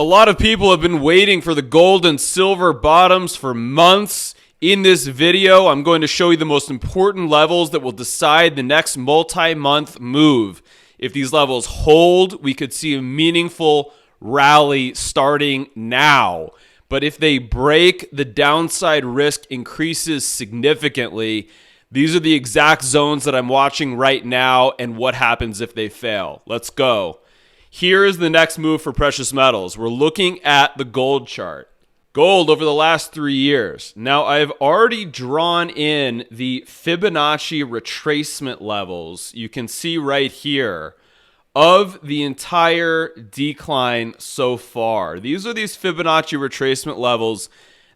A lot of people have been waiting for the gold and silver bottoms for months. In this video, I'm going to show you the most important levels that will decide the next multi-month move. If these levels hold, we could see a meaningful rally starting now. But if they break, the downside risk increases significantly. These are the exact zones that I'm watching right now and what happens if they fail. Let's go. Here is the next move for precious metals. We're looking at the gold chart. Gold over the last 3 years. Now, I've already drawn in the Fibonacci retracement levels. You can see right here of the entire decline so far. These are these Fibonacci retracement levels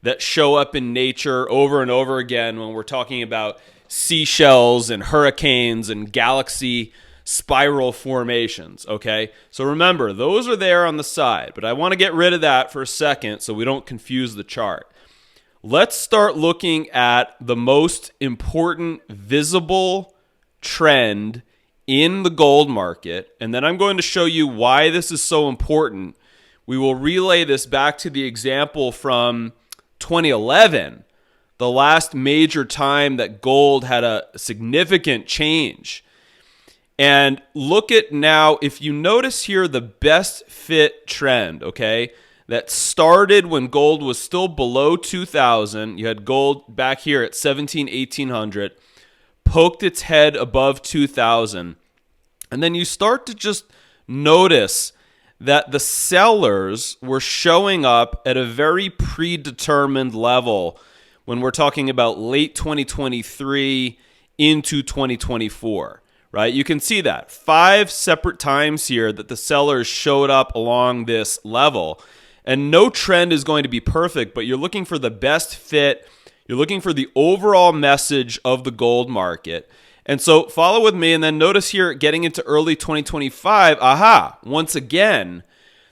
that show up in nature over and over again when we're talking about seashells and hurricanes and galaxy spiral formations, okay? So remember, those are there on the side, but I want to get rid of that for a second so we don't confuse the chart. Let's start looking at the most important visible trend in the gold market, and then I'm going to show you why this is so important. We will relay this back to the example from 2011, the last major time that gold had a significant change. And look at now, if you notice here, the best fit trend, okay, that started when gold was still below 2,000. You had gold back here at 1800, poked its head above 2,000. And then you start to just notice that the sellers were showing up at a very predetermined level when we're talking about late 2023 into 2024. Right? You can see that 5 separate times here that the sellers showed up along this level. And no trend is going to be perfect, but you're looking for the best fit. You're looking for the overall message of the gold market. And so follow with me, and then notice here getting into early 2025, once again,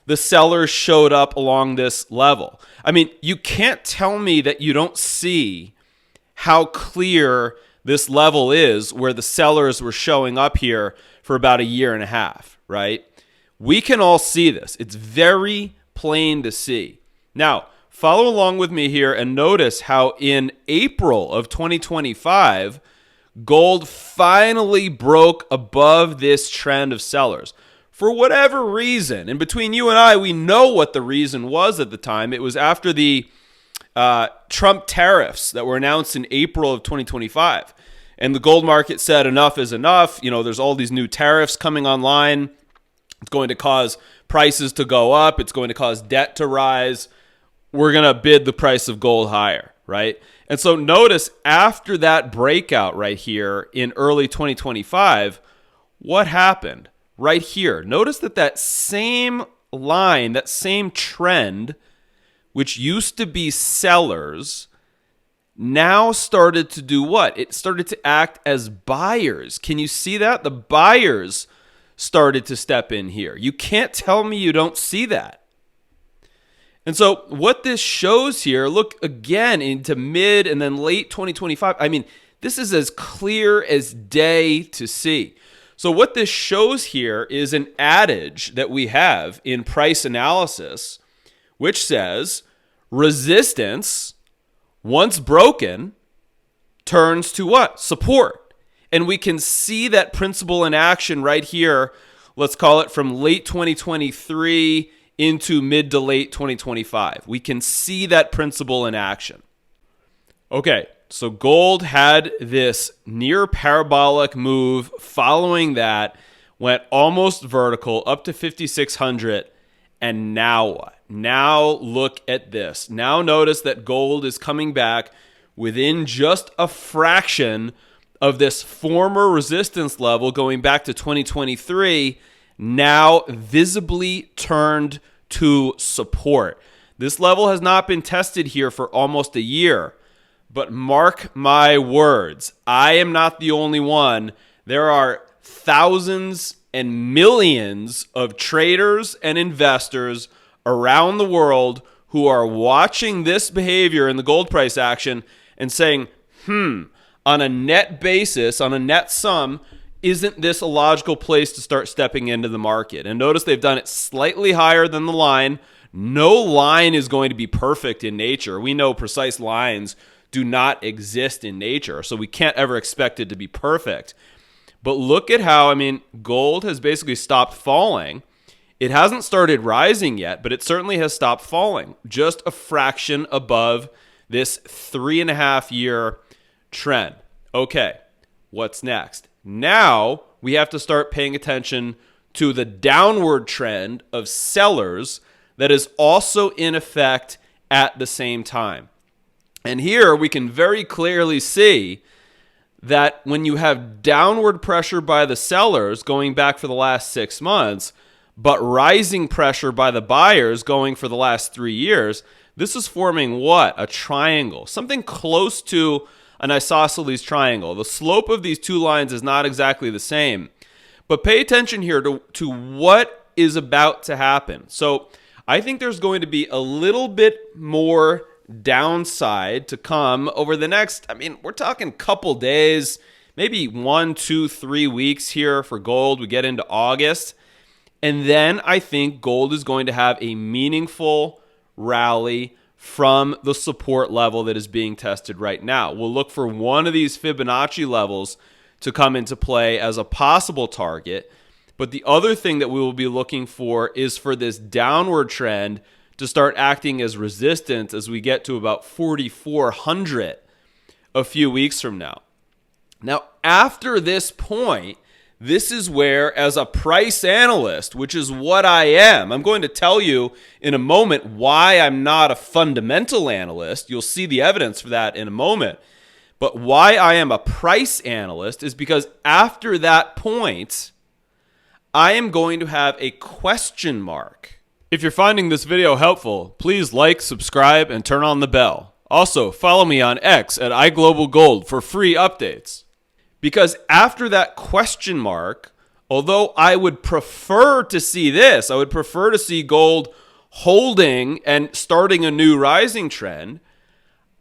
the sellers showed up along this level. I mean, you can't tell me that you don't see how clear this level is where the sellers were showing up here for about a year and a half, right? We can all see this. It's very plain to see. Now, follow along with me here and notice how in April of 2025, gold finally broke above this trend of sellers. For whatever reason, and between you and I, we know what the reason was at the time. It was after the Trump tariffs that were announced in April of 2025. And the gold market said enough is enough. You know, there's all these new tariffs coming online. It's going to cause prices to go up. It's going to cause debt to rise. We're going to bid the price of gold higher, right? And so notice after that breakout right here in early 2025, what happened right here? Notice that same line, that same trend, which used to be sellers, now started to do what? It started to act as buyers. Can you see that? The buyers started to step in here. You can't tell me you don't see that. And so what this shows here, look again into mid and then late 2025. I mean, this is as clear as day to see. So what this shows here is an adage that we have in price analysis, which says resistance, once broken, turns to what? Support. And we can see that principle in action right here. Let's call it from late 2023 into mid to late 2025. We can see that principle in action. Okay, so gold had this near parabolic move. Following that, went almost vertical up to 5,600. And now what? Now look at this. Now notice that gold is coming back within just a fraction of this former resistance level going back to 2023, now visibly turned to support. This level has not been tested here for almost a year, but mark my words, I am not the only one. There are thousands and millions of traders and investors around the world who are watching this behavior in the gold price action and saying, on a net basis, on a net sum, isn't this a logical place to start stepping into the market? And notice they've done it slightly higher than the line. No line is going to be perfect in nature. We know precise lines do not exist in nature, so we can't ever expect it to be perfect. But look at how, gold has basically stopped falling. It hasn't started rising yet, but it certainly has stopped falling. Just a fraction above this 3.5-year trend. Okay, what's next? Now we have to start paying attention to the downward trend of sellers that is also in effect at the same time. And here we can very clearly see that when you have downward pressure by the sellers going back for the last 6 months, but rising pressure by the buyers going for the last 3 years, this is forming what? A triangle, something close to an isosceles triangle. The slope of these two lines is not exactly the same. But pay attention here to what is about to happen. So I think there's going to be a little bit more downside to come over the next, we're talking couple days, maybe 1, 2, 3 weeks here for gold. We get into August. And then I think gold is going to have a meaningful rally from the support level that is being tested right now. We'll look for one of these Fibonacci levels to come into play as a possible target. But the other thing that we will be looking for is for this downward trend to start acting as resistance as we get to about 4,400 a few weeks from now. Now, after this point, this is where, as a price analyst, which is what I am, I'm going to tell you in a moment why I'm not a fundamental analyst. You'll see the evidence for that in a moment. But why I am a price analyst is because after that point, I am going to have a question mark. If you're finding this video helpful, please like, subscribe, and turn on the bell. Also, follow me on X at iGlobalGold for free updates. Because after that question mark, although I would prefer to see this, I would prefer to see gold holding and starting a new rising trend,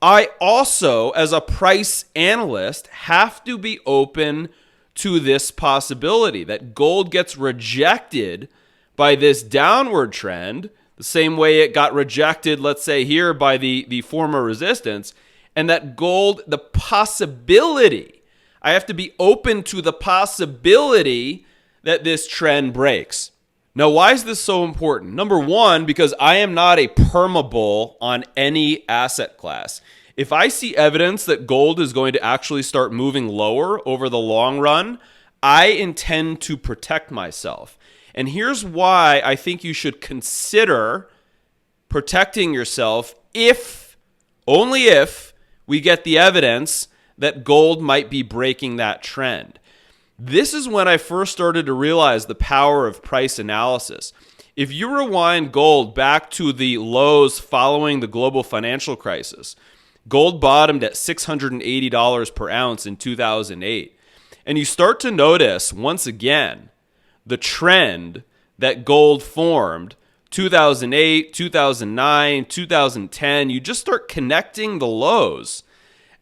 I also, as a price analyst, have to be open to this possibility that gold gets rejected by this downward trend, the same way it got rejected, let's say here, by the former resistance, and that gold, the possibility, I have to be open to the possibility that this trend breaks. Now, why is this so important? Number one, because I am not a permabull on any asset class. If I see evidence that gold is going to actually start moving lower over the long run, I intend to protect myself. And here's why I think you should consider protecting yourself if, only if, we get the evidence that gold might be breaking that trend. This is when I first started to realize the power of price analysis. If you rewind gold back to the lows following the global financial crisis, gold bottomed at $680 per ounce in 2008. And you start to notice, once again, the trend that gold formed 2008, 2009, 2010. You just start connecting the lows.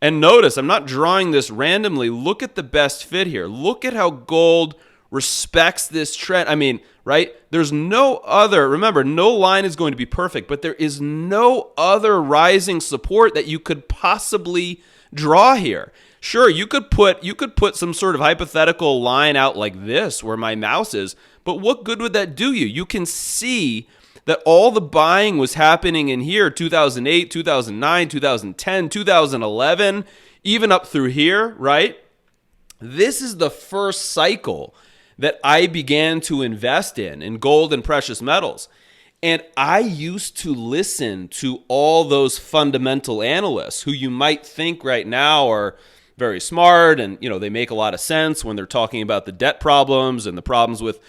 And notice, I'm not drawing this randomly. Look at the best fit here. Look at how gold respects this trend. Right? There's no other, remember, no line is going to be perfect, but there is no other rising support that you could possibly draw here. Sure, you could put some sort of hypothetical line out like this where my mouse is, but what good would that do you? You can see that all the buying was happening in here, 2008, 2009, 2010, 2011, even up through here, right? This is the first cycle that I began to invest in gold and precious metals. And I used to listen to all those fundamental analysts who you might think right now are very smart and they make a lot of sense when they're talking about the debt problems and the problems with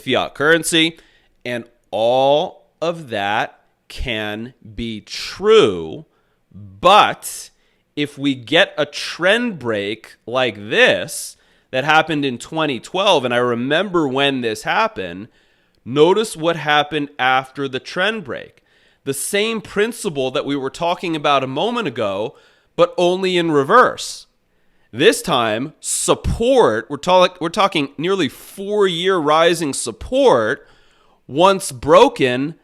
fiat currency. And all of that can be true, but if we get a trend break like this that happened in 2012, and I remember when this happened, notice what happened after the trend break. The same principle that we were talking about a moment ago, but only in reverse. This time, support, we're talking nearly 4-year rising support, once broken,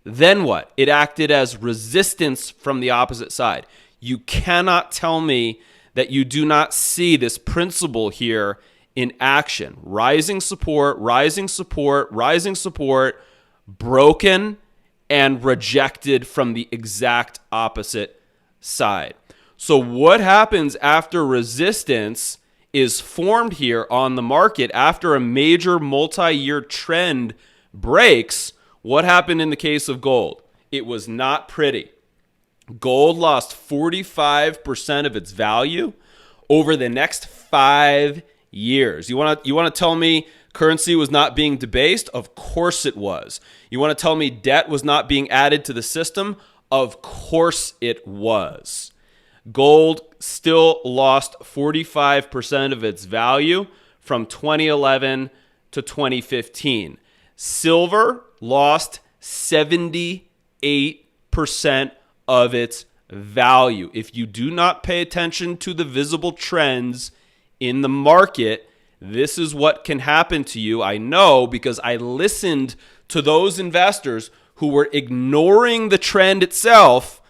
Then what? It acted as resistance from the opposite side. You cannot tell me that you do not see this principle here in action. Rising support, rising support, rising support, broken and rejected from the exact opposite side. So what happens after resistance is formed here on the market after a major multi-year trend breaks? What happened in the case of gold? It was not pretty. Gold lost 45% of its value over the next 5 years. You want to tell me currency was not being debased? Of course it was. You want to tell me debt was not being added to the system? Of course it was. Gold still lost 45% of its value from 2011 to 2015. Silver lost 78% of its value. If you do not pay attention to the visible trends in the market, this is what can happen to you. I know because I listened to those investors who were ignoring the trend itself,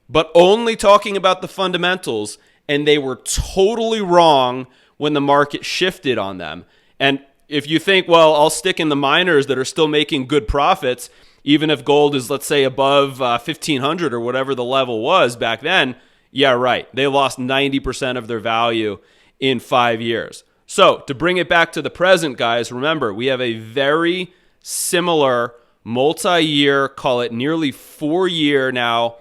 but only talking about the fundamentals, and they were totally wrong when the market shifted on them. And if you think, well, I'll stick in the miners that are still making good profits, even if gold is, let's say, above 1,500 or whatever the level was back then, yeah, right. They lost 90% of their value in 5 years. So to bring it back to the present, guys, remember, we have a very similar multi-year, call it nearly 4-year now,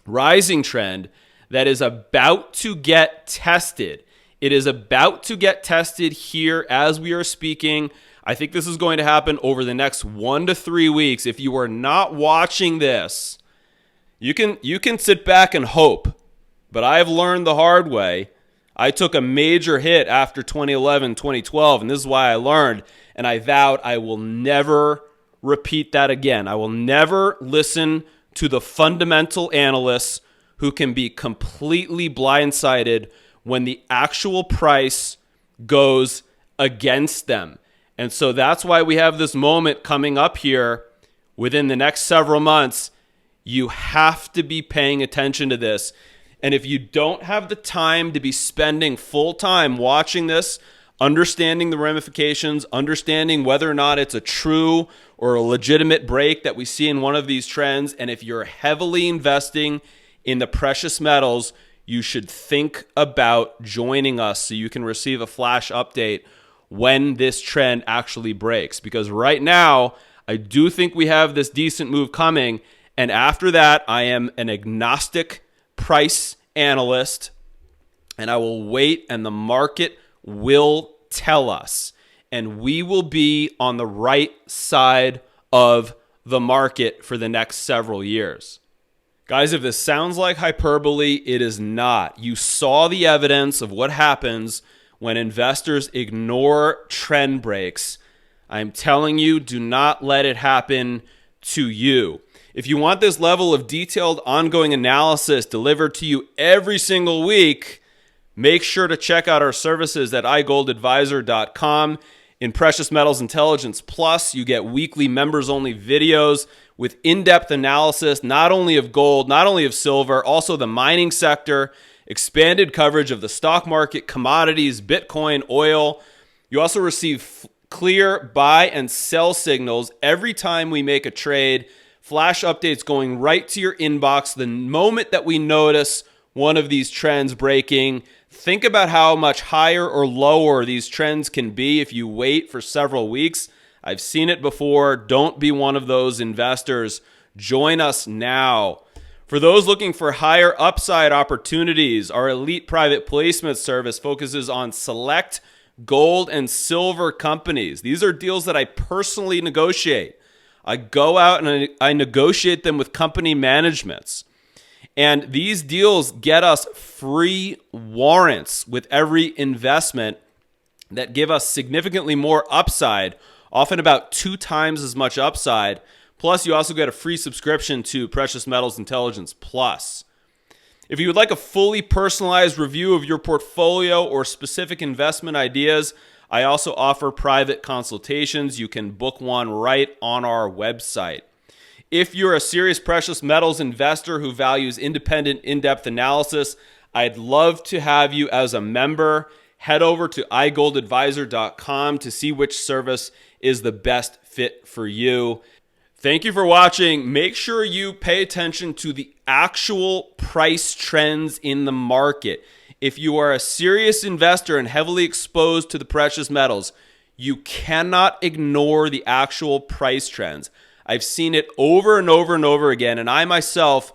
rising trend that is about to get tested. It is about to get tested here as we are speaking. I think this is going to happen over the next 1 to 3 weeks. If you are not watching this, you can sit back and hope. But I've learned the hard way. I took a major hit after 2011, 2012, and this is why I learned. And I vowed I will never repeat that again. I will never listen to the fundamental analysts who can be completely blindsided when the actual price goes against them. And so that's why we have this moment coming up here within the next several months. You have to be paying attention to this. And if you don't have the time to be spending full time watching this, understanding the ramifications, understanding whether or not it's a true or a legitimate break that we see in one of these trends, and if you're heavily investing in the precious metals, you should think about joining us so you can receive a flash update when this trend actually breaks. Because right now, I do think we have this decent move coming. And after that, I am an agnostic price analyst, and I will wait, and the market will tell us. And we will be on the right side of the market for the next several years. Guys, if this sounds like hyperbole, it is not. You saw the evidence of what happens when investors ignore trend breaks. I'm telling you, do not let it happen to you. If you want this level of detailed ongoing analysis delivered to you every single week, make sure to check out our services at iGoldAdvisor.com. In Precious Metals Intelligence Plus, you get weekly members-only videos with in-depth analysis, not only of gold, not only of silver, also the mining sector, expanded coverage of the stock market, commodities, Bitcoin, oil. You also receive clear buy and sell signals every time we make a trade, flash updates going right to your inbox the moment that we notice one of these trends breaking. Think about how much higher or lower these trends can be if you wait for several weeks. I've seen it before. Don't be one of those investors. Join us now. For those looking for higher upside opportunities, our elite private placement service focuses on select gold and silver companies. These are deals that I personally negotiate. I go out and I negotiate them with company managements. And these deals get us free warrants with every investment that give us significantly more upside, often about 2 times as much upside. Plus, you also get a free subscription to Precious Metals Intelligence Plus. If you would like a fully personalized review of your portfolio or specific investment ideas, I also offer private consultations. You can book one right on our website. If you're a serious precious metals investor who values independent, in-depth analysis, I'd love to have you as a member. Head over to igoldadvisor.com to see which service is the best fit for you. Thank you for watching. Make sure you pay attention to the actual price trends in the market. If you are a serious investor and heavily exposed to the precious metals, you cannot ignore the actual price trends. I've seen it over and over and over again, and I myself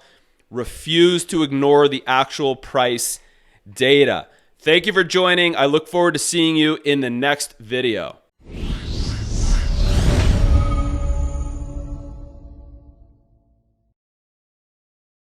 refuse to ignore the actual price data. Thank you for joining. I look forward to seeing you in the next video.